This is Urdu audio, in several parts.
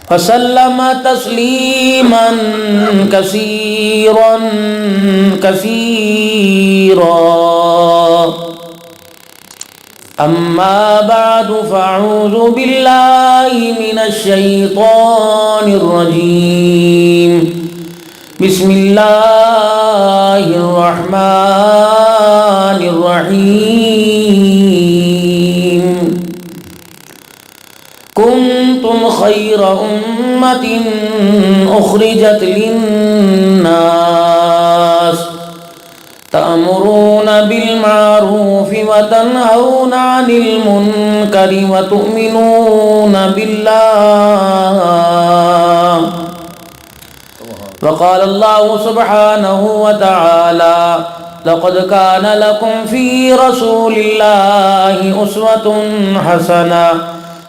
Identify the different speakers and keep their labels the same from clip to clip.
Speaker 1: فسلم تسلیما کثیرا کثیرا اما بعد فاعوذ باللہ من الشیطان الرجیم بسم اللہ الرحمن الرحیم کنتم خیر امت اخرجت للناس تأمرون بالمعروف وتنهون عن المنكر وتؤمنون بالله وقال الله سبحانه وتعالى لقد كان لكم في رسول الله أسوة حسنة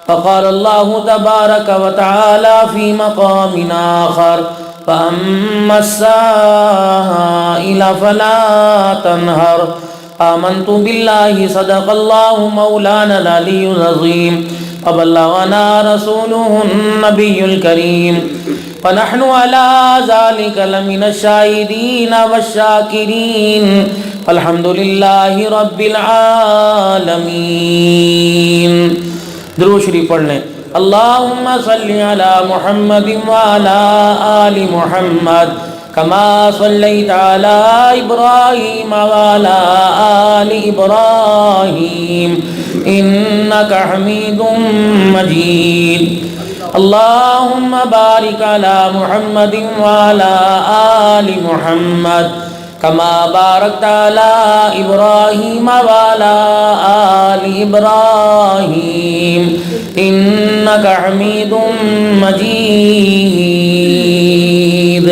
Speaker 1: فقال الله تبارك وتعالى في مقام آخر فأما السائل فلا تنهر آمنت بالله صدق الله مولانا العلي العظيم وبلغنا رسوله النبي الكريم ونحن على ذلك لمن الشاهدين والشاكرين والحمد لله رب العالمين. درود شریف پڑھ لیں. اللہم صلی علی محمد وعلی آل محمد کما صلیت علی ابراہیم وعلی آل ابراہیم انکا حمید مجید. اللہم بارک علی محمد وعلی آل محمد کما بارکت علی ابراہیم وعلی آل ابراہیم انکا حمید مجید.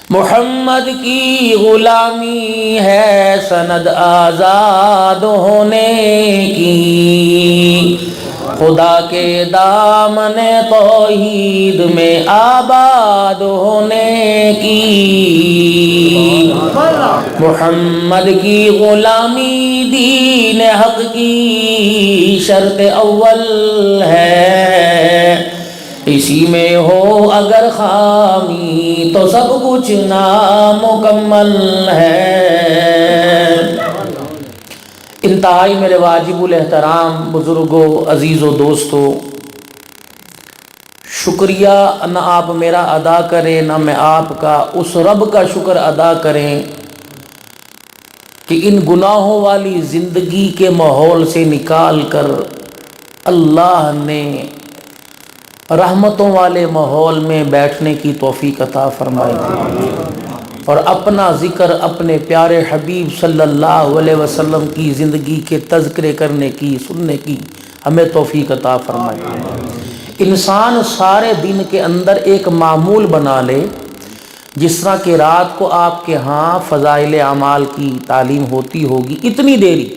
Speaker 1: محمد کی غلامی ہے سند آزاد ہونے کی، خدا کے دامن توحید میں آباد ہونے کی. محمد کی غلامی دین حق کی شرط اول ہے، اسی میں ہو اگر خامی تو سب کچھ نامکمل ہے. انتہائی میرے واجب الاحترام بزرگوں، عزیزوں، دوستوں، شکریہ نہ آپ میرا ادا کریں نہ میں آپ کا، اس رب کا شکر ادا کریں کہ ان گناہوں والی زندگی کے ماحول سے نکال کر اللہ نے رحمتوں والے ماحول میں بیٹھنے کی توفیق عطا فرمائی اور اپنا ذکر اپنے پیارے حبیب صلی اللہ علیہ وسلم کی زندگی کے تذکرے کرنے کی، سننے کی ہمیں توفیق عطا فرمائی. انسان سارے دن کے اندر ایک معمول بنا لے، جس طرح کہ رات کو آپ کے ہاں فضائل اعمال کی تعلیم ہوتی ہوگی، اتنی دیری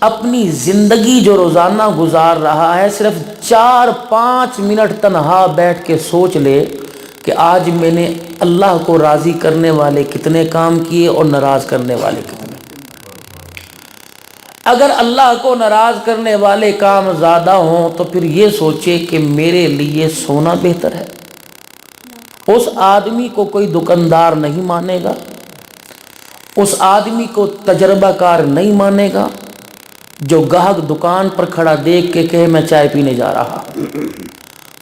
Speaker 1: اپنی زندگی جو روزانہ گزار رہا ہے صرف 4-5 منٹ تنہا بیٹھ کے سوچ لے کہ آج میں نے اللہ کو راضی کرنے والے کتنے کام کیے اور ناراض کرنے والے کتنے. اگر اللہ کو ناراض کرنے والے کام زیادہ ہوں تو پھر یہ سوچے کہ میرے لیے سونا بہتر ہے. اس آدمی کو کوئی دکاندار نہیں مانے گا، اس آدمی کو تجربہ کار نہیں مانے گا جو گاہک دکان پر کھڑا دیکھ کے کہے میں چائے پینے جا رہا.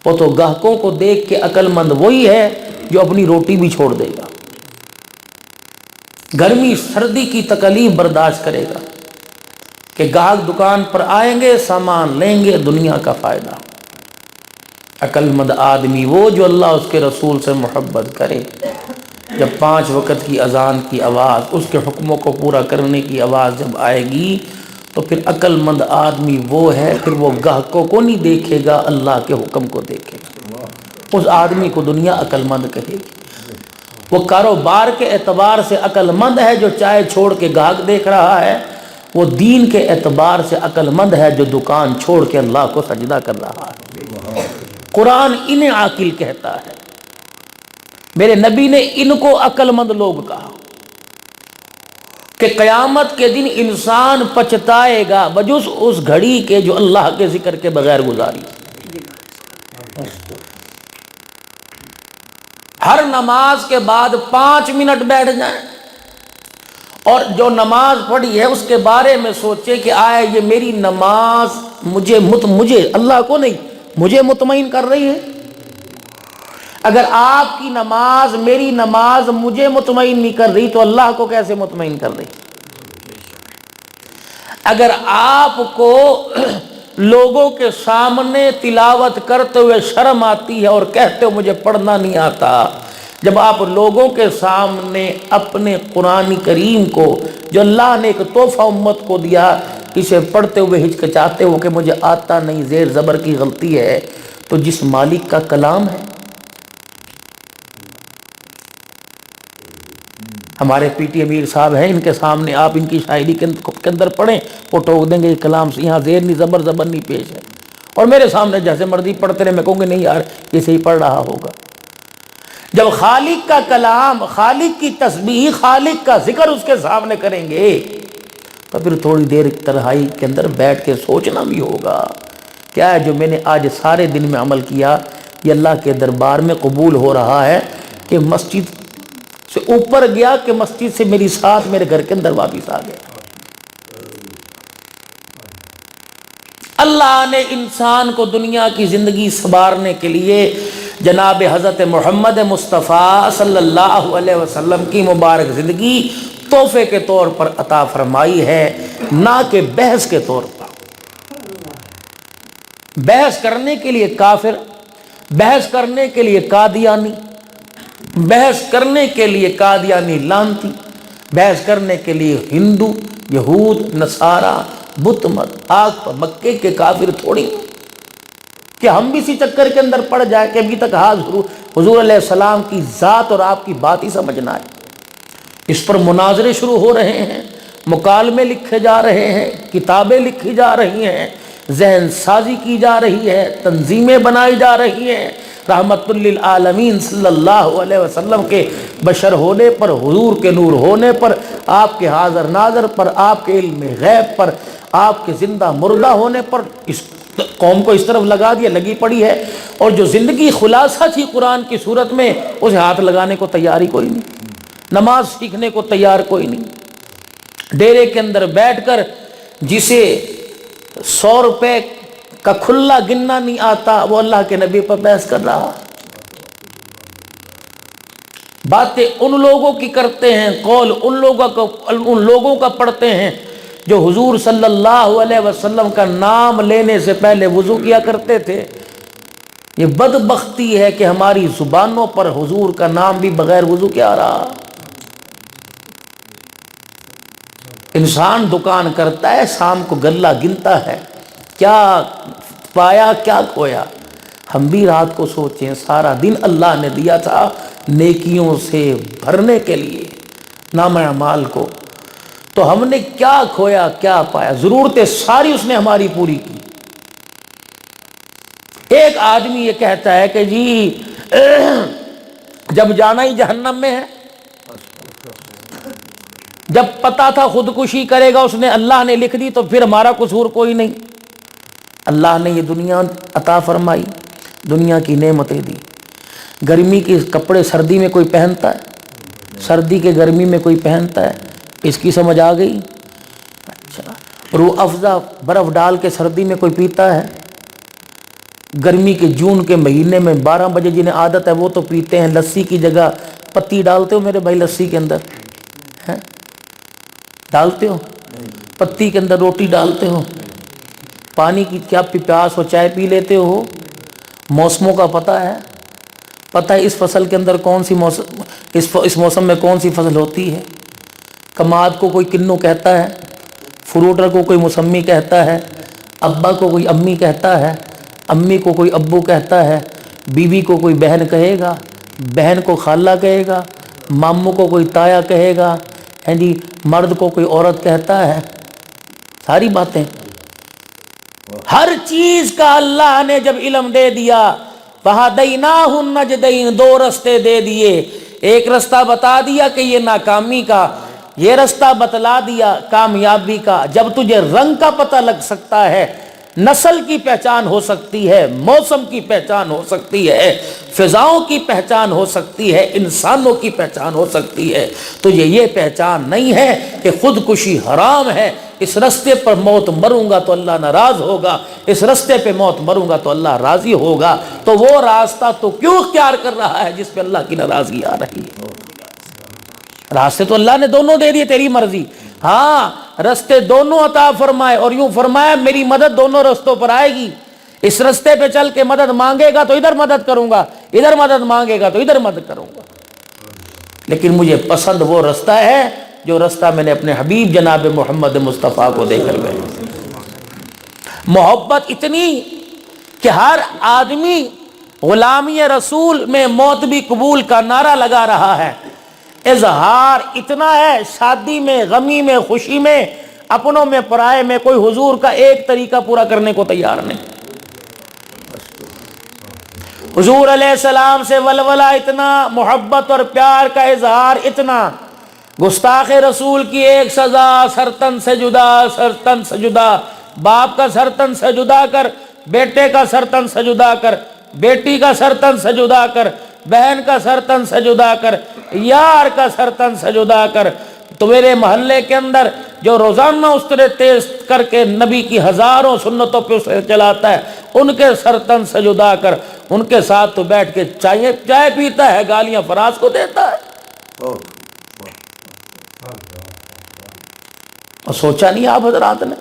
Speaker 1: وہ تو گاہکوں کو دیکھ کے عقل مند وہی ہے جو اپنی روٹی بھی چھوڑ دے گا، گرمی سردی کی تکلیف برداشت کرے گا کہ گاہک دکان پر آئیں گے، سامان لیں گے، دنیا کا فائدہ. عقل مند آدمی وہ جو اللہ اس کے رسول سے محبت کرے. جب 5 وقت کی اذان کی آواز، اس کے حکموں کو پورا کرنے کی آواز جب آئے گی تو پھر عقل مند آدمی وہ ہے، پھر وہ گاہکوں کو نہیں دیکھے گا، اللہ کے حکم کو دیکھے گا. اس آدمی کو دنیا عقل مند کہے گی. وہ کاروبار کے اعتبار سے عقل مند ہے جو چائے چھوڑ کے گاہک دیکھ رہا ہے، وہ دین کے اعتبار سے عقل مند ہے جو دکان چھوڑ کے اللہ کو سجدہ کر رہا ہے. قرآن انہیں عاقل کہتا ہے، میرے نبی نے ان کو عقل مند لوگ کہا. کہ قیامت کے دن انسان پچھتائے گا بجز اس گھڑی کے جو اللہ کے ذکر کے بغیر گزاری۔ ہر نماز کے بعد 5 منٹ بیٹھ جائیں اور جو نماز پڑھی ہے اس کے بارے میں سوچے کہ آیا یہ میری نماز مجھے اللہ کو نہیں مجھے مطمئن کر رہی ہے۔ اگر آپ کی نماز میری نماز مجھے مطمئن نہیں کر رہی تو اللہ کو کیسے مطمئن کر رہی؟ اگر آپ کو لوگوں کے سامنے تلاوت کرتے ہوئے شرم آتی ہے اور کہتے ہو مجھے پڑھنا نہیں آتا، جب آپ لوگوں کے سامنے اپنے قرآن کریم کو جو اللہ نے ایک تحفہ امت کو دیا اسے پڑھتے ہوئے ہچکچاتے ہو کہ مجھے آتا نہیں، زیر زبر کی غلطی ہے، تو جس مالک کا کلام ہے، ہمارے پی ٹی امیر صاحب ہیں، ان کے سامنے آپ ان کی شاعری کے اندر پڑھیں وہ ٹوک دیں گے یہ کلام یہاں زیر نہیں زبر نہیں پیش ہے، اور میرے سامنے جیسے مرضی پڑھتے رہے میں کہوں گے نہیں یار یہ صحیح پڑھ رہا ہوگا۔ جب خالق کا کلام، خالق کی تسبیح، خالق کا ذکر اس کے سامنے کریں گے تو پھر تھوڑی دیر تنہائی کے اندر بیٹھ کے سوچنا بھی ہوگا کیا ہے جو میں نے آج سارے دن میں عمل کیا یہ اللہ کے دربار میں قبول ہو رہا ہے کہ مسجد سے اوپر گیا کہ مسجد سے میری ساتھ میرے گھر کے اندر واپس آ گیا۔ اللہ نے انسان کو دنیا کی زندگی سنوارنے کے لیے جناب حضرت محمد مصطفیٰ صلی اللہ علیہ وسلم کی مبارک زندگی تحفے کے طور پر عطا فرمائی ہے، نہ کہ بحث کے طور پر۔ بحث کرنے کے لیے کافر، بحث کرنے کے لیے قادیانی، بحث کرنے کے لیے قادیانی لانتی، بحث کرنے کے لیے ہندو، یہود، نصارہ، بت مت، آگ پر مکے کے کافر تھوڑی کہ ہم بھی اسی چکر کے اندر پڑ جائے کہ ابھی تک حضور علیہ السلام کی ذات اور آپ کی بات ہی سمجھنا ہے۔ اس پر مناظرے شروع ہو رہے ہیں، مکالمے لکھے جا رہے ہیں، کتابیں لکھی جا رہی ہیں، ذہن سازی کی جا رہی ہے، تنظیمیں بنائی جا رہی ہیں۔ رحمت للعالمین صلی اللہ علیہ وسلم کے بشر ہونے پر، حضور کے نور ہونے پر، آپ کے حاضر ناظر پر، آپ کے علم غیب پر، آپ کے زندہ مردہ ہونے پر اس قوم کو اس طرف لگا دیا، لگی پڑی ہے، اور جو زندگی خلاصہ تھی قرآن کی صورت میں اسے ہاتھ لگانے کو تیاری کوئی نہیں، نماز سیکھنے کو تیار کوئی نہیں۔ ڈیرے کے اندر بیٹھ کر جسے 100 روپے کا کھلا گننا نہیں آتا وہ اللہ کے نبی پر بحث کر رہا۔ باتیں ان لوگوں کی کرتے ہیں، قول ان لوگوں کا پڑھتے ہیں جو حضور صلی اللہ علیہ وسلم کا نام لینے سے پہلے وضو کیا کرتے تھے۔ یہ بدبختی ہے کہ ہماری زبانوں پر حضور کا نام بھی بغیر وضو کے آ رہا۔ انسان دکان کرتا ہے، شام کو غلہ گنتا ہے، کیا پایا کیا کھویا۔ ہم بھی رات کو سوچیں سارا دن اللہ نے دیا تھا نیکیوں سے بھرنے کے لیے نام اعمال کو، تو ہم نے کیا کھویا کیا پایا؟ ضرورتیں ساری اس نے ہماری پوری کی۔ ایک آدمی یہ کہتا ہے کہ جی جب جانا ہی جہنم میں ہے، جب پتا تھا خودکشی کرے گا اس نے، اللہ نے لکھ دی تو پھر ہمارا قصور کوئی نہیں۔ اللہ نے یہ دنیا عطا فرمائی، دنیا کی نعمتیں دی، گرمی کے کپڑے سردی میں کوئی پہنتا ہے؟ سردی کے گرمی میں کوئی پہنتا ہے؟ اس کی سمجھ آ گئی؟ اچھا، روح افزا برف ڈال کے سردی میں کوئی پیتا ہے؟ گرمی کے جون کے مہینے میں 12 بجے جنہیں عادت ہے وہ تو پیتے ہیں۔ لسی کی جگہ پتی ڈالتے ہو میرے بھائی لسی کے اندر؟ ڈالتے ہو؟ پتی کے اندر روٹی ڈالتے ہو؟ پانی کی کیا پیاس ہو چائے پی لیتے ہو؟ موسموں کا پتہ ہے؟ پتہ ہے اس فصل کے اندر کون سی موسم، اس موسم میں کون سی فصل ہوتی ہے؟ کماد کو کوئی کنو کہتا ہے، فروٹر کو کوئی موسمی کہتا ہے، ابا کو کوئی امی کہتا ہے، امی کو کوئی ابو کہتا ہے، بیوی کو کوئی بہن کہے گا، بہن کو خالہ کہے گا، ماموں کو کوئی تایا کہے گا، جی مرد کو کوئی عورت کہتا ہے۔ ساری باتیں، ہر چیز کا اللہ نے جب علم دے دیا، فَهَدَيْنَاهُ النَّجْدَيْنِ، 2 رستے دے دیے، ایک رستہ بتا دیا کہ یہ ناکامی کا، یہ رستہ بتلا دیا کامیابی کا. جب تجھے رنگ کا پتہ لگ سکتا ہے، نسل کی پہچان ہو سکتی ہے، موسم کی پہچان ہو سکتی ہے، فضاؤں کی پہچان ہو سکتی ہے، انسانوں کی پہچان ہو سکتی ہے، تو یہ پہچان نہیں ہے کہ خودکشی حرام ہے، اس رستے پر موت مروں گا تو اللہ ناراض ہوگا، اس رستے پہ موت مروں گا تو اللہ راضی ہوگا. تو وہ راستہ تو کیوں اختیار کر رہا ہے جس پہ اللہ کی ناراضگی آ رہی ہے؟ راستے تو اللہ نے دونوں دے دیے، تیری مرضی. ہاں رستے دونوں عطا فرمائے، اور یوں فرمایا میری مدد دونوں رستوں پر آئے گی. اس رستے پہ چل کے مدد مانگے گا تو ادھر مدد کروں گا، ادھر مدد مانگے گا تو ادھر مدد کروں گا. لیکن مجھے پسند وہ رستہ ہے جو رستہ میں نے اپنے حبیب جناب محمد مصطفیٰ کو دے کر گئے. محبت اتنی کہ ہر آدمی غلامی رسول میں موت بھی قبول کا نعرہ لگا رہا ہے. اظہار اتنا ہے، شادی میں، غمی میں، خوشی میں، اپنوں میں، پرائے میں، کوئی حضور کا ایک طریقہ پورا کرنے کو تیار نہیں. حضور علیہ السلام سے ولولہ اتنا، محبت اور پیار کا اظہار اتنا. گستاخ رسول کی ایک سزا، سرتن سے جدا، سرتن سے جدا. باپ کا سرتن سے جدا کر، بیٹے کا سرتن سے جدا کر، بیٹی کا سرتن سے جدا کر، بہن کا سرتن سے جدا کر، یار کا سرتن سے جدا کر. تو میرے محلے کے اندر جو روزانہ اس طرح تیز کر کے نبی کی ہزاروں سنتوں پہ اسے چلاتا ہے، ان کے سرتن سے جدا کر ان کے ساتھ تو بیٹھ کے چائے پیتا ہے، گالیاں فراز کو دیتا ہے. اور سوچا نہیں آپ حضرات نے،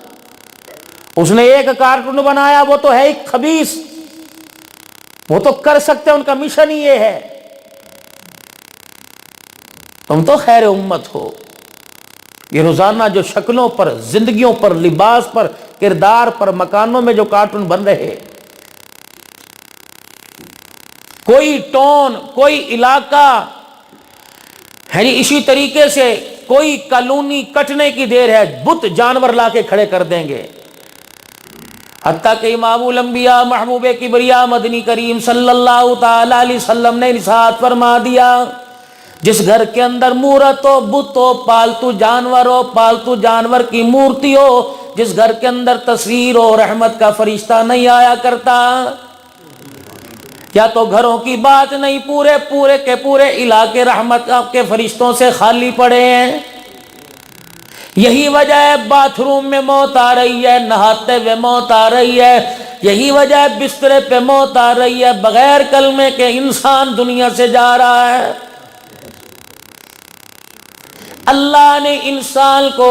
Speaker 1: اس نے ایک کارٹون بنایا، وہ تو ہے ایک خبیث، وہ تو کر سکتے ہیں، ان کا مشن ہی یہ ہے. تم تو خیر امت ہو. یہ روزانہ جو شکلوں پر، زندگیوں پر، لباس پر، کردار پر، مکانوں میں جو کارٹون بن رہے، کوئی ٹون، کوئی علاقہ ہے، اسی طریقے سے کوئی کالونی کٹنے کی دیر ہے، بت جانور لا کے کھڑے کر دیں گے. حتیٰ کہ امام الانبیاء محبوب کبریا مدنی کریم صلی اللہ تعالی علیہ وسلم نے ارشاد فرما دیا، جس گھر کے اندر مورت ہو، بت ہو، پالتو جانور ہو، پالتو جانور کی مورتی ہو، جس گھر کے اندر تصویر ہو، رحمت کا فرشتہ نہیں آیا کرتا. کیا تو گھروں کی بات نہیں، پورے کے پورے علاقے رحمت کے فرشتوں سے خالی پڑے ہیں. یہی وجہ ہے باتھ روم میں موت آ رہی ہے، نہاتے ہوئے موت آ رہی ہے. یہی وجہ ہے بسترے پہ موت آ رہی ہے. بغیر کلمے کے انسان دنیا سے جا رہا ہے. اللہ نے انسان کو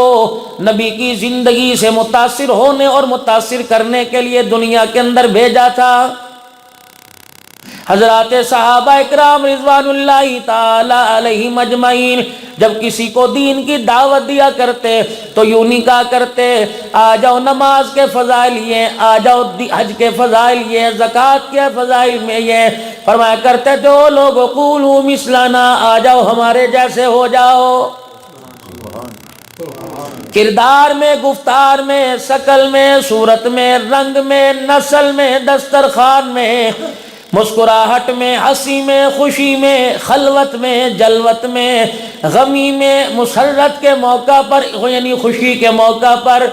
Speaker 1: نبی کی زندگی سے متاثر ہونے اور متاثر کرنے کے لیے دنیا کے اندر بھیجا تھا. حضرات صحابہ اکرام رضوان اللہ تعالی علیہم اجمعین جب کسی کو دین کی دعوت دیا کرتے تو یوں نہیں کہا کرتے، آ جاؤ نماز کے فضائل یہ، آ جاؤ حج کے فضائل یہ، زکوٰۃ کے فضائل میں یہ. فرمایا کرتے جو لوگ قولوا مثلنا، آ جاؤ ہمارے جیسے ہو جاؤ. کردار میں، گفتار میں، شکل میں، صورت میں، رنگ میں، نسل میں، دسترخوان میں، مسکراہٹ میں، ہنسی میں، خوشی میں، خلوت میں، جلوت میں، غمی میں، مسرت کے موقع پر یعنی خوشی کے موقع پر،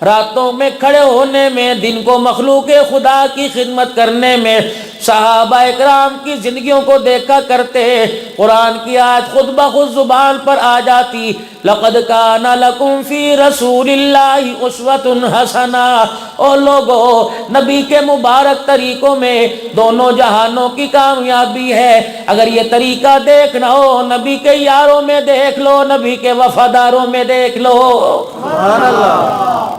Speaker 1: راتوں میں کھڑے ہونے میں، دن کو مخلوق خدا کی خدمت کرنے میں، صحابہ اکرام کی زندگیوں کو دیکھا کرتے. قرآن کی آیت خود بخود زبان پر آ جاتی، لقد کان لکم فی رسول اللہ اسوۃ حسنہ. او لوگو، نبی کے مبارک طریقوں میں دونوں جہانوں کی کامیابی ہے. اگر یہ طریقہ دیکھنا ہو، نبی کے یاروں میں دیکھ لو، نبی کے وفاداروں میں دیکھ لو. سبحان اللہ.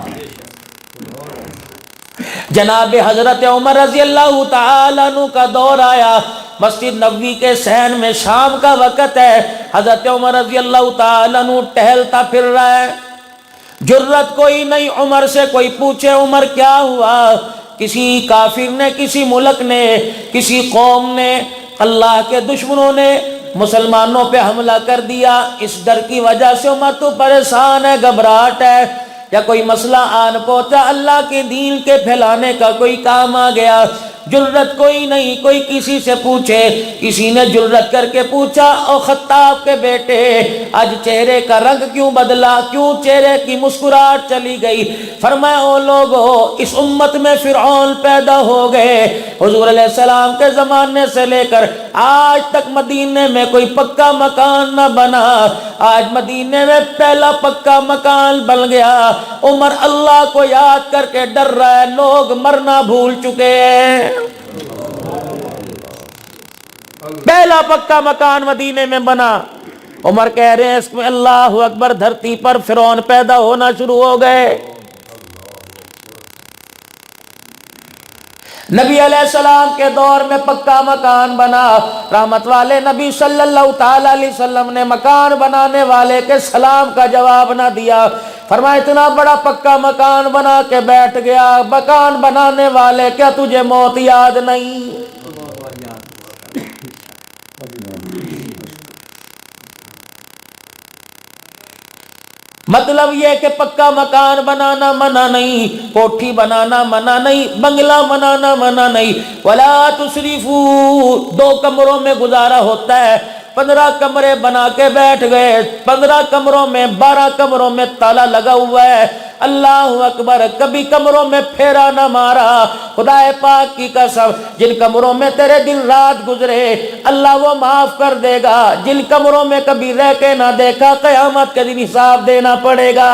Speaker 1: جناب حضرت عمر رضی اللہ تعالیٰ عنہ کا دور آیا، مسجد نبوی کے صحن میں شام کا وقت ہے. حضرت عمر رضی اللہ تعالیٰ عنہ ٹہلتا پھر رہا ہے. جرت کوئی نہیں عمر سے کوئی پوچھے عمر کیا ہوا. کسی کافر نے، کسی ملک نے، کسی قوم نے، اللہ کے دشمنوں نے مسلمانوں پہ حملہ کر دیا. اس ڈر کی وجہ سے عمر تو پریشان ہے، گھبراہٹ ہے، یا کوئی مسئلہ آن پہنچا، اللہ کے دین کے پھیلانے کا کوئی کام آ گیا. جرت کوئی نہیں کوئی کسی سے پوچھے۔ کسی نے جرت کر کے پوچھا او خطاب کے بیٹے آج چہرے کا رنگ کیوں بدلا، کیوں چہرے کی مسکراہٹ چلی گئی؟ فرمایا او لوگو اس امت میں فرعون پیدا ہو گئے، حضور علیہ السلام کے زمانے سے لے کر آج تک مدینے میں کوئی پکا مکان نہ بنا، آج مدینے میں پہلا پکا مکان بن گیا۔ عمر اللہ کو یاد کر کے ڈر رہا ہے، لوگ مرنا بھول چکے ہیں۔ پہلا پکا مکان مدینے میں بنا، عمر کہہ رہے ہیں اس میں اللہ اکبر، دھرتی پر فرعون پیدا ہونا شروع ہو گئے۔ نبی علیہ السلام کے دور میں پکا مکان بنا، رحمت والے نبی صلی اللہ تعالی علیہ وسلم نے مکان بنانے والے کے سلام کا جواب نہ دیا، فرمایا اتنا بڑا پکا مکان بنا کے بیٹھ گیا، مکان بنانے والے کیا تجھے موت یاد نہیں؟ مطلب یہ کہ پکا مکان بنانا منع نہیں، کوٹھی بنانا منع نہیں، بنگلہ بنانا منع نہیں، ولا تسرفوا، 2 کمروں میں گزارا ہوتا ہے، 15 کمرے بنا کے بیٹھ گئے، 15 کمروں میں 12 کمروں میں تالا لگا ہوا ہے، اللہ اکبر، کبھی کمروں میں پھیرا نہ مارا، خدا پاک کی قسم جن کمروں میں تیرے دن رات گزرے اللہ وہ معاف کر دے گا، جن کمروں میں کبھی رہ کے نہ دیکھا قیامت کے دن حساب دینا پڑے گا۔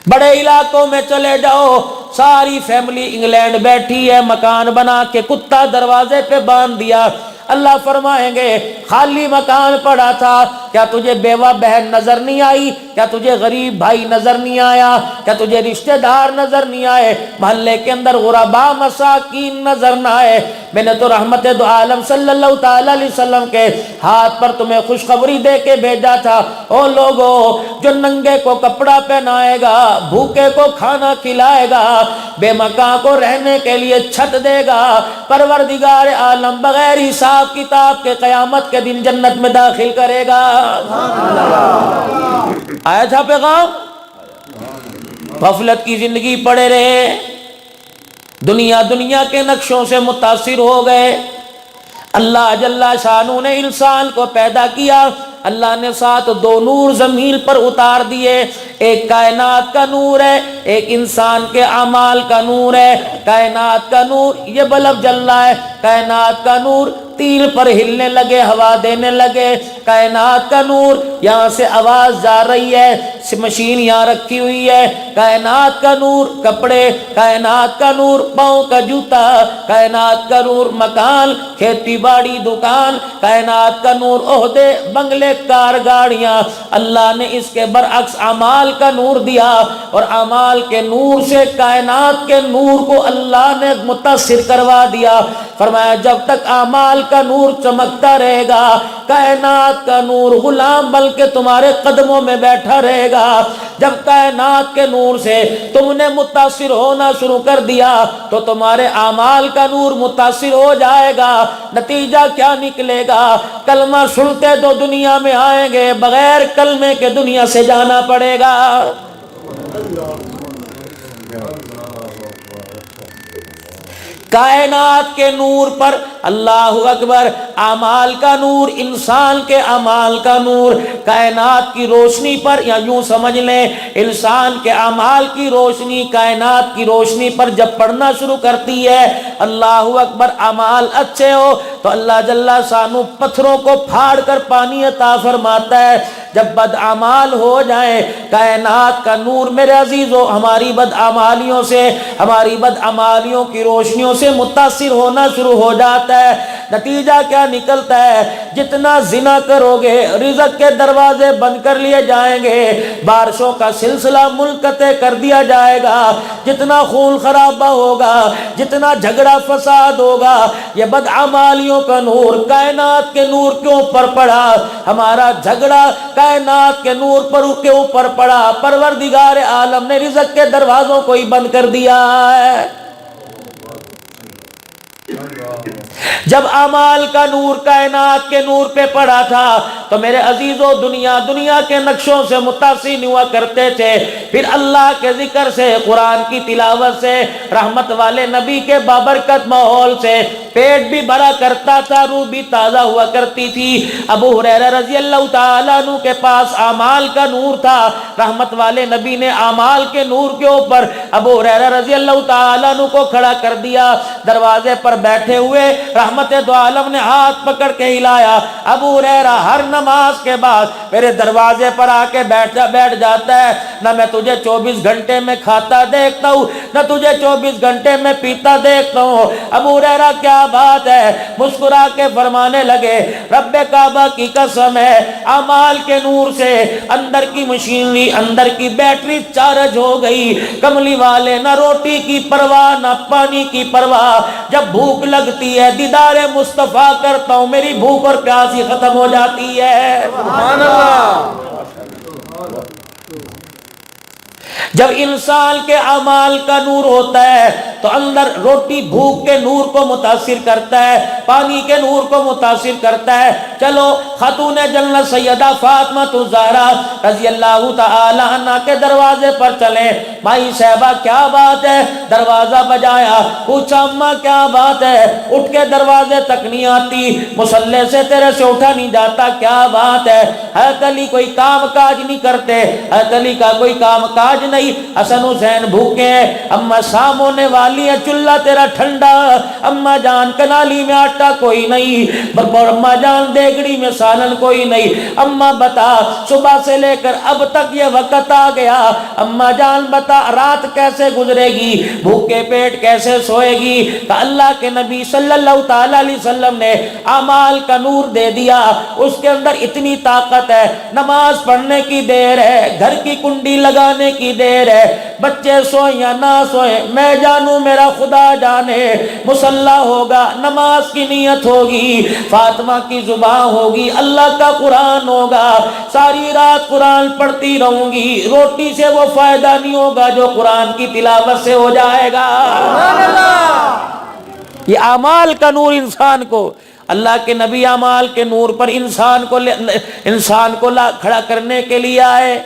Speaker 1: بڑے علاقوں میں چلے جاؤ، ساری فیملی انگلینڈ بیٹھی ہے، مکان بنا کے کتا دروازے پہ باندھ دیا، اللہ فرمائیں گے خالی مکان پڑا تھا، کیا تجھے بیوہ بہن نظر نہیں آئی؟ کیا تجھے غریب بھائی نظر نہیں آیا؟ کیا تجھے رشتہ دار نظر نہیں آئے؟ محلے کے اندر غربا مساکین نظر نہ آئے؟ میں نے تو رحمت دو عالم صلی اللہ تعالی علیہ وسلم کے ہاتھ پر تمہیں خوشخبری دے کے بھیجا تھا، او لوگو جو ننگے کو کپڑا پہنائے گا، بھوکے کو کھانا کھلائے گا، بے مکان کو رہنے کے لیے چھت دے گا، پروردگار عالم بغیر حساب کتاب کے قیامت کے دن جنت میں داخل کرے گا۔ آیا تھا پیغام؟ غفلت کی زندگی پڑے رہے، دنیا کے نقشوں سے متاثر ہو گئے۔ اللہ جل شانہ نے انسان کو پیدا کیا، اللہ نے 2 نور زمین پر اتار دیے، ایک کائنات کا نور ہے، ایک انسان کے اعمال کا نور ہے۔ کائنات کا نور یہ بلب جل رہا ہے، کائنات کا نور تیر پر ہلنے لگے، ہوا دینے لگے، کائنات کا نور یہاں سے آواز جا رہی ہے، مشین یہاں رکھی ہوئی ہے، کائنات کا نور کپڑے، کائنات کا نور پاؤں کا جوتا، کائنات کا نور مکان، کھیتی باڑی، دکان، کائنات کا نور عہدے، بنگلے، کار، گاڑیاں۔ اللہ نے اس کے برعکس اعمال کا نور دیا، اور اعمال کے نور سے کائنات کے نور کو اللہ نے متاثر کروا دیا۔ فرمایا جب تک اعمال کا نور چمکتا رہے گا، کائنات کا نور غلام بن کے تمہارے قدموں میں بیٹھا رہے گا۔ جب کائنات کے نور سے تم نے متاثر ہونا شروع کر دیا تو تمہارے اعمال کا نور متاثر ہو جائے گا۔ نتیجہ کیا نکلے گا؟ کلمہ سنتے تو دنیا میں آئیں گے، بغیر کلمے کے دنیا سے جانا پڑے گا۔ کائنات کے نور پر اللہ اکبر، اعمال کا نور، انسان کے اعمال کا نور، کائنات کی روشنی پر، یا یوں سمجھ لیں انسان کے اعمال کی روشنی کائنات کی روشنی پر جب پڑنا شروع کرتی ہے، اللہ اکبر، اعمال اچھے ہو تو اللہ جل شانہ پتھروں کو پھاڑ کر پانی عطا فرماتا ہے۔ جب بدعمال ہو جائیں، کائنات کا نور میرے عزیزو ہماری بدعمالیوں سے، ہماری بدعمالیوں کی روشنیوں سے متاثر ہونا شروع ہو جاتا ہے۔ نتیجہ کیا نکلتا ہے؟ جتنا زنا کرو گے رزق کے دروازے بند کر لیے جائیں گے، بارشوں کا سلسلہ منقطع کر دیا جائے گا، جتنا خون خرابہ ہوگا، جتنا جھگڑا فساد ہوگا، یہ بدعمالیوں کا نور کائنات کے نور کے اوپر پڑا، ہمارا جھگڑا کائنات کے نور پر کے اوپر پڑا، پروردگار عالم نے رزق کے دروازوں کو ہی بند کر دیا ہے۔ جب اعمال کا نور کائنات کے نور پہ پڑا تھا تو تو میرے عزیزوں دنیا کے نقشوں سے متاثر ہوا کرتے تھے، پھر اللہ کے ذکر سے، قرآن کی تلاوت سے، رحمت والے نبی کے بابرکت ماحول سے پیٹ بھی بھرا کرتا تھا، روح بھی تازہ ہوا کرتی تھی۔ ابو ہریرہ رضی اللہ تعالیٰ عنہ کے پاس اعمال کا نور تھا، رحمت والے نبی نے اعمال کے نور کے اوپر ابو ہریرہ رضی اللہ تعالیٰ عنہ کو کھڑا کر دیا۔ دروازے پر بیٹھے ہوئے رحمت دو عالم نے ہاتھ پکڑ کے ہلایا۔ ابو ہریرہ ہر نماز کے بعد میرے دروازے پر آ کے بیٹھ جاتا ہے، نہ میں تجھے 24 گھنٹے میں کھاتا دیکھتا ہوں، نہ تجھے 24 گھنٹے میں پیتا دیکھتا ہوں۔ ابو ہریرہ کیا بات ہے، مسکرا کے فرمانے لگے، رب کعبہ کی قسم ہے، اعمال کے نور سے اندر کی مشینری، اندر کی بیٹری چارج ہو گئی۔ کملی والے نہ روٹی کی پرواہ نہ پانی کی پرواہ، جب بھوک لگتی ہے دیدار مصطفیٰ کرتا ہوں، میری بھوک اور پیاس ہی ختم ہو جاتی ہے۔ سبحان اللہ۔ جب انسان کے اعمال کا نور ہوتا ہے تو اندر روٹی بھوک کے نور کو متاثر کرتا ہے، پانی کے نور کو متاثر کرتا ہے۔ چلو خاتون جنت سیدہ فاطمہ الزہرا رضی اللہ تعالی عنہ کے دروازے پر چلیں۔ مائی صاحبہ کیا بات ہے، دروازہ بجایا، پوچھا اماں کیا بات ہے، اٹھ کے دروازے تک نہیں آتی، مصلی سے تیرے سے اٹھا نہیں جاتا، کیا بات ہے؟ حضرت علی کوئی کام کاج نہیں کرتے، حضرت علی کا کوئی کام کاج نہیں، حسن حسین بھوکے ہیں، اماں شام ہونے والی ہے، چولہا تیرا ٹھنڈا، اماں جان کنالی میں آٹا کوئی نہیں، اماں جان دیگڑی میں سالن کوئی نہیں، اماں بتا صبح سے لے کر اب تک یہ وقت آ گیا، اماں جان بتا رات کیسے گزرے گی، بھوکے پیٹ کیسے سوئے گی؟ کہ اللہ کے نبی صلی اللہ تعالی علیہ وسلم نے اعمال کا نور دے دیا، اس کے اندر اتنی طاقت ہے، نماز پڑھنے کی دیر ہے، گھر کی کنڈی لگانے کی دیر ہے، بچے سوئیں یا نہ سوئیں میں جانوں میرا خدا جانے، مصلی ہوگا، نماز کی نیت ہوگی، فاطمہ کی زبان ہوگی، اللہ کا قرآن ہوگا، ساری رات قرآن پڑھتی رہوں گی، روٹی سے وہ فائدہ نہیں ہوگا جو قرآن کی تلاوت سے ہو جائے گا۔ سبحان اللہ۔ یہ اعمال کا نور انسان کو، اللہ کے نبی اعمال کے نور پر انسان کو کھڑا کرنے کے لیے آئے۔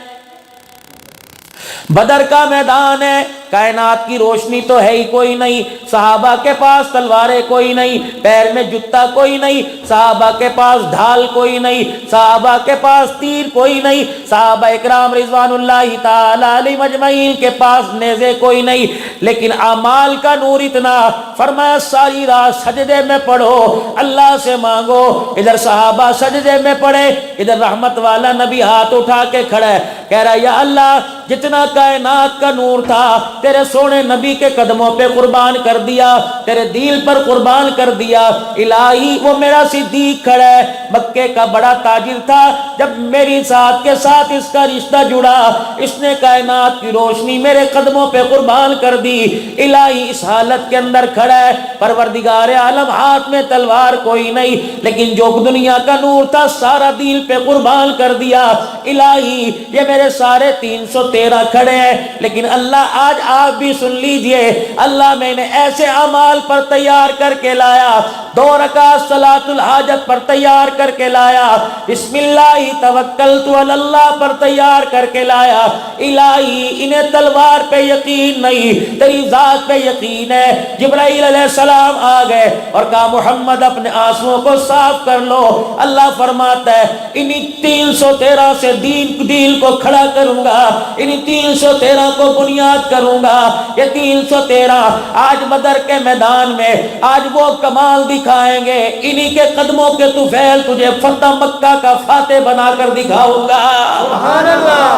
Speaker 1: بدر کا میدان ہے، کائنات کی روشنی تو ہے ہی کوئی نہیں، صحابہ کے پاس تلواریں کوئی نہیں، پیر میں جوتا کوئی نہیں، صحابہ کے پاس ڈھال کوئی نہیں، صحابہ کے پاس تیر کوئی نہیں، صحابہ اکرام رضوان اللہ تعالی علیہم اجمعین کے پاس نیزے کوئی نہیں، لیکن اعمال کا نور اتنا، فرمایا ساری رات سجدے میں پڑھو، اللہ سے مانگو۔ ادھر صحابہ سجدے میں پڑھے، ادھر رحمت والا نبی ہاتھ اٹھا کے کھڑا ہے، کہہ رہا یا اللہ جتنا کائنات کا نور تھا تیرے سونے نبی کے قدموں پہ قربان کر دیا، تیرے دین پر قربان کر دیا، الہی وہ میرا صدیق کھڑا ہے، مکے کا بڑا تاجر تھا، جب میری ساتھ کے ساتھ اس کا رشتہ جڑا، اس نے کائنات کی روشنی میرے قدموں پہ قربان کر دی، الہی اس حالت کے اندر کھڑا ہے، پروردگار عالم ہاتھ میں تلوار کوئی نہیں، لیکن جو دنیا کا نور تھا سارا دین پہ قربان کر دیا، الہی یہ میرے سارے 313 کھڑے ہیں، لیکن اللہ آج آپ بھی سن لیجئے، اللہ میں نے ایسے اعمال پر تیار کر کے لایا، 2 رکعت صلاۃ الحاجت پر تیار کر کے لایا، بسم اللہ توکلت علی اللہ پر تیار کر کے لایا، الہی انہیں تلوار پہ یقین نہیں تیری ذات پہ یقین ہے۔ جبرائیل علیہ السلام آ گئے اور کہا محمد اپنے آنسوؤں کو صاف کر لو، اللہ فرماتا ہے انہی 313 سے دین کو کھڑا کروں گا، انہی 313 کو بنیاد کروں گا، یہ 313 آج بدر کے میدان میں آج وہ کمال دکھائیں گے، انہی کے قدموں کے طفیل تجھے فتح مکہ کا فاتح بنا کر دکھاؤں گا۔ سبحان اللہ۔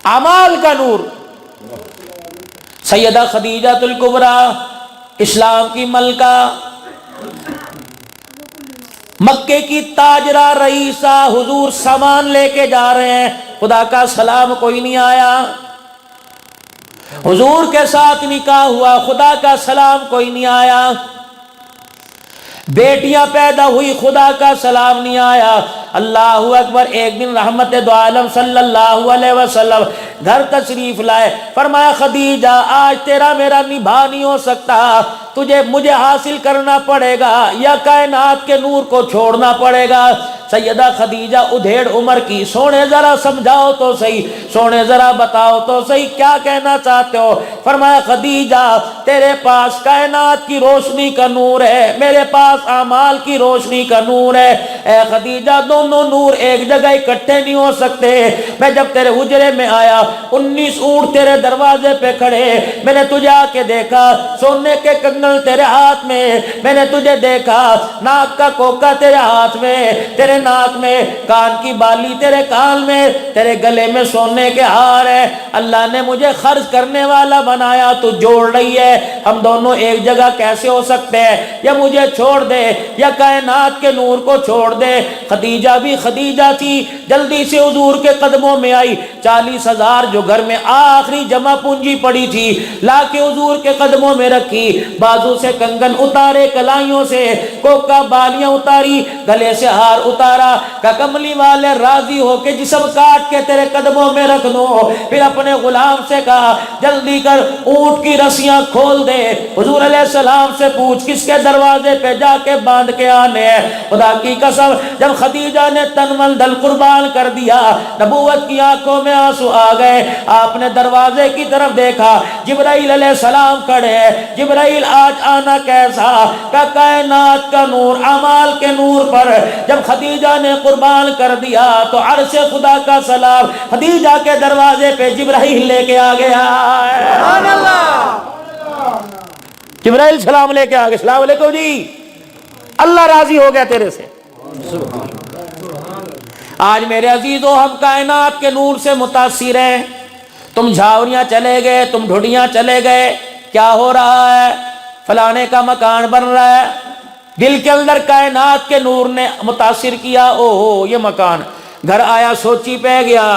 Speaker 1: اعمال کا نور، سیدہ خدیجہ الکبریٰ اسلام کی ملکہ، مکے کی تاجرہ رئیسہ، حضور سامان لے کے جا رہے ہیں، خدا کا سلام کوئی نہیں آیا، حضور کے ساتھ نکاح ہوا، خدا کا سلام کوئی نہیں آیا، بیٹیاں پیدا ہوئی، خدا کا سلام نہیں آیا، اللہ اکبر۔ ایک دن رحمت دو عالم صلی اللہ علیہ وسلم گھر تشریف لائے، فرمایا خدیجہ آج تیرا میرا نبھا نہیں ہو سکتا، تجھے مجھے حاصل کرنا پڑے گا یا کائنات کے نور کو چھوڑنا پڑے گا۔ سیدہ خدیجہ ادھیڑ عمر کی، سونے ذرا سمجھاؤ تو صحیح، سونے ذرا بتاؤ تو صحیح کیا کہنا چاہتے ہو؟ فرمایا خدیجہ تیرے پاس کائنات کی روشنی کا نور ہے، میرے پاس اعمال کی روشنی کا نور ہے۔ اے خدیجہ دونوں نور ایک جگہ اکٹھے نہیں ہو سکتے۔ میں جب تیرے حجرے میں آیا 19 اونٹ تیرے دروازے پہ کھڑے، میں نے تجھے آ کے دیکھا، سونے کے کنگن تیرے ہاتھ میں، میں نے تجھے دیکھا، ناک کا کوکا تیرے ہاتھ میں، تیرے ناک میں، کان کی بالی تیرے کان میں، تیرے گلے میں سونے کے ہار ہے۔ اللہ نے مجھے خرچ کرنے والا بنایا، تو جوڑ رہی ہے، ہم دونوں ایک جگہ کیسے ہو سکتے ہیں؟ یا مجھے چھوڑ دے یا کائنات کے نور کو چھوڑ دے۔ خدیجہ بھی خدیجہ تھی، جلدی سے حضور کے قدموں میں آئی، 40,000 جو گھر میں آخری جمع پونجی پڑی تھی لا کے حضور کے قدموں میں رکھی، بازو سے کنگن اتارے، کلائیوں سے کوکا بالیاں اتاری، گلے سے ہار اتارا، کہ کملی والے راضی ہو کے جسم کاٹ کے تیرے قدموں میں رکھ دو۔ پھر اپنے غلام سے کہا جلدی کر اونٹ کی رسیاں کھول دے، حضور علیہ السلام سے پوچھ کس کے دروازے پہ جا کے باندھ کے آنے ہیں۔ خدا کی قسم جب خدیجہ نے تن من دل قربان کر دیا، نبوت کی آنکھوں میں آنسو آ گئے۔ آپ نے دروازے کی طرف دیکھا، جبرائیل علیہ السلام کھڑے ہیں۔ جبرائیل آج آنا کیسا؟ کہ کائنات کا نور اعمال کے نور پر جب خدیجہ نے قربان کر دیا تو عرش خدا کا سلام خدیجہ کے دروازے پہ جبرائیل لے کے آ گیا۔ سبحان اللہ، جبرائیل سلام لے کے آ گئے، السلام علیکم جی، اللہ راضی ہو گیا تیرے سے۔ آج میرے عزیزو ہم کائنات کے نور سے متاثر ہیں۔ تم جھاوریاں چلے گئے، تم ڈھڈیاں چلے گئے، کیا ہو رہا ہے؟ فلانے کا مکان بن رہا ہے، دل کے اندر کائنات کے نور نے متاثر کیا، او ہو یہ مکان، گھر آیا سوچی پہ گیا،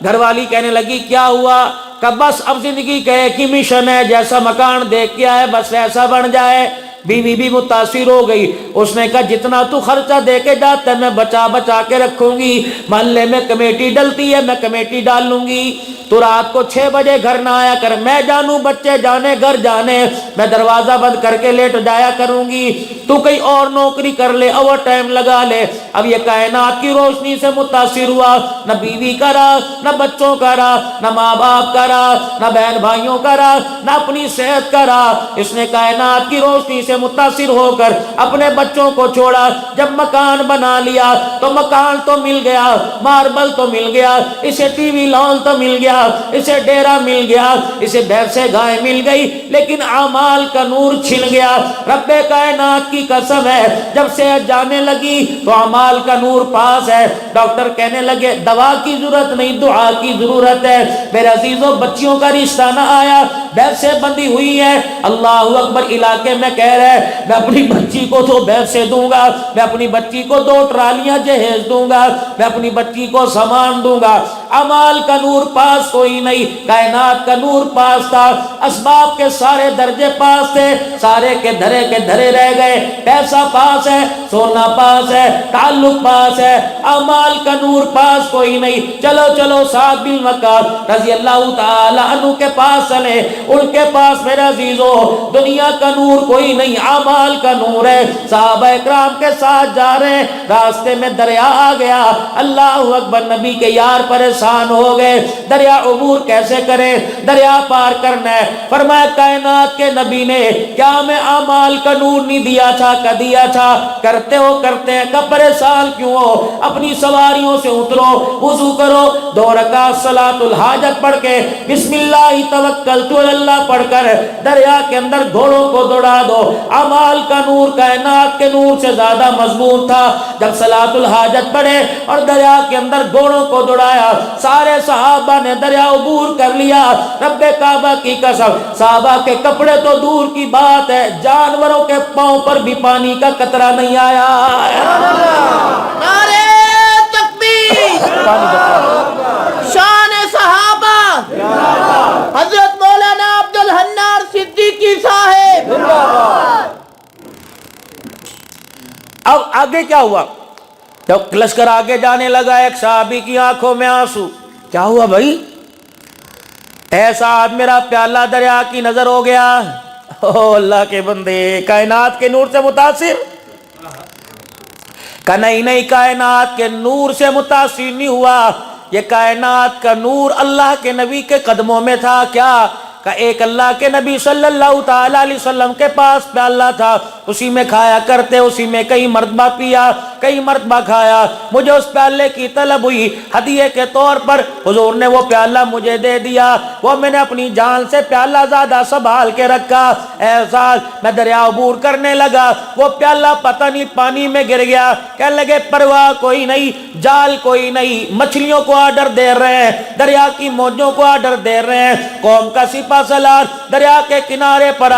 Speaker 1: گھر والی کہنے لگی کیا ہوا؟ کہ بس اب زندگی کا ایک ہی مشن ہے، جیسا مکان دیکھ کے آئے بس ویسا بن جائے۔ بیوی بھی متاثر ہو گئی، اس نے کہا جتنا تو خرچہ دے کے جاتا ہے میں بچا بچا کے رکھوں گی، محلے میں کمیٹی ڈلتی ہے میں کمیٹی ڈال لوں گی، تو رات کو 6 بجے گھر نہ آیا کر، میں جانوں بچے جانے گھر جانے، میں دروازہ بند کر کے لیٹ جایا کروں گی، تو کئی اور نوکری کر لے، اوور ٹائم لگا لے۔ اب یہ کائنات کی روشنی سے متاثر ہوا، نہ بیوی کا راز، نہ بچوں کا راز، نہ ماں باپ کا راز، نہ بہن بھائیوں کا راز، نہ اپنی صحت کا راز، اس نے کائنات کی روشنی سے متاثر ہو کر اپنے بچوں کو چھوڑا۔ جب مکان بنا لیا تو مکان تو مل گیا، ماربل تو مل گیا، اسے ٹی وی لان تو مل گیا، اسے ڈیرا مل گیا، اسے بھینسیں گائے مل گئی، لیکن اعمال کا نور چھن گیا۔ رب کائنات کی قسم ہے جب صحت جانے لگی تو اعمال کا نور پاس ہے، ڈاکٹر کہنے لگے دوا کی ضرورت نہیں دعا کی ضرورت ہے۔ میرے عزیزوں بچیوں کا رشتہ نہ آیا، بھینسیں بندھی ہوئی ہے، اللہ اکبر، علاقے میں کہہ رہے میں اپنی بچی کو 2 بھینسیں دوں گا، میں اپنی بچی کو 2 ٹرالیاں جہیز دوں گا، میں اپنی بچی کو سامان دوں گا۔ اعمال کا نور پاس کوئی نہیں، کائنات کا نور پاس تھا، اسباب کے سارے درجے پاس تھے، سارے کے دھرے رہ گئے، پیسہ پاس ہے، سونا پاس ہے، تعلق پاس ہے، اعمال کا نور پاس کوئی نہیں۔ چلو چلو سعد بن وقاص رضی اللہ تعالی عنہ کے پاس چلے، ان کے پاس میرے عزیزو دنیا کا نور کوئی نہیں، اعمال کا نور ہے۔ صحابہ اکرام کے ساتھ جا رہے ہیں، راستے میں دریا آ گیا، اللہ اکبر، نبی کے یار پریشان ہو گئے، دریا عبور کیسے کریں، دریا پار کرنا ہے۔ فرمایا کائنات کے نبی نے کیا میں اعمال کا نور نہیں دیا تھا؟ کہ دیا تھا، کرتے ہو کرتے ہیں، کہ پریشان کیوں ہو؟ اپنی سواریوں سے اترو، وضو کرو، 2 رکعت صلاۃ الحاجت پڑھ کے بسم اللہ توکلت علی اللہ پڑھ کر دریا کے اندر گھوڑوں کو دوڑا دو۔ اعمال کا نور کائنات کے نور سے زیادہ مضبوط تھا۔ جب صلاۃ الحاجت پڑھے اور دریا کے اندر گھوڑوں کو دوڑایا، سارے صحابہ نے دریا عبور کر لیا۔ رب کعبہ کی قسم، صحابہ کے کپڑے تو دور کی بات ہے، جانوروں کے پاؤں پر بھی پانی کا قطرہ نہیں آیا۔
Speaker 2: نعرہ تکبیر، شان صحابہ، حضرت مولانا عبدالحنان صدیقی صاحب۔
Speaker 1: اب آگے کیا ہوا؟ جب لشکر آگے جانے لگا ایک صحابی کی آنکھوں میں آنسو. کیا ہوا بھائی؟ ایسا آج میرا پیالہ دریا کی نظر ہو گیا. او اللہ کے بندے، کائنات کے نور سے متاثر؟ کہ نہیں، کائنات کے نور سے متاثر نہیں ہوا. یہ کائنات کا نور اللہ کے نبی کے قدموں میں تھا. کیا کہ ایک اللہ کے نبی صلی اللہ تعالی علیہ وسلم کے پاس پیالہ تھا، اسی میں کھایا کرتے، اسی میں کئی مرتبہ پیا، کئی مرتبہ کھایا. مجھے اس پیالے کی طلب ہوئی، ہدیے کے طور پر حضور نے وہ پیالہ مجھے دے دیا. وہ میں نے اپنی جان سے پیالہ زیادہ سنبھال کے رکھا. ایسا میں دریا عبور کرنے لگا، وہ پیالہ پتہ نہیں پانی میں گر گیا. کہنے لگے پرواہ کوئی نہیں، جال کوئی نہیں، مچھلیوں کو آرڈر دے رہے ہیں، دریا کی موجوں کو آرڈر دے رہے ہیں. قوم کا سپہ سالار دریا کے کنارے پر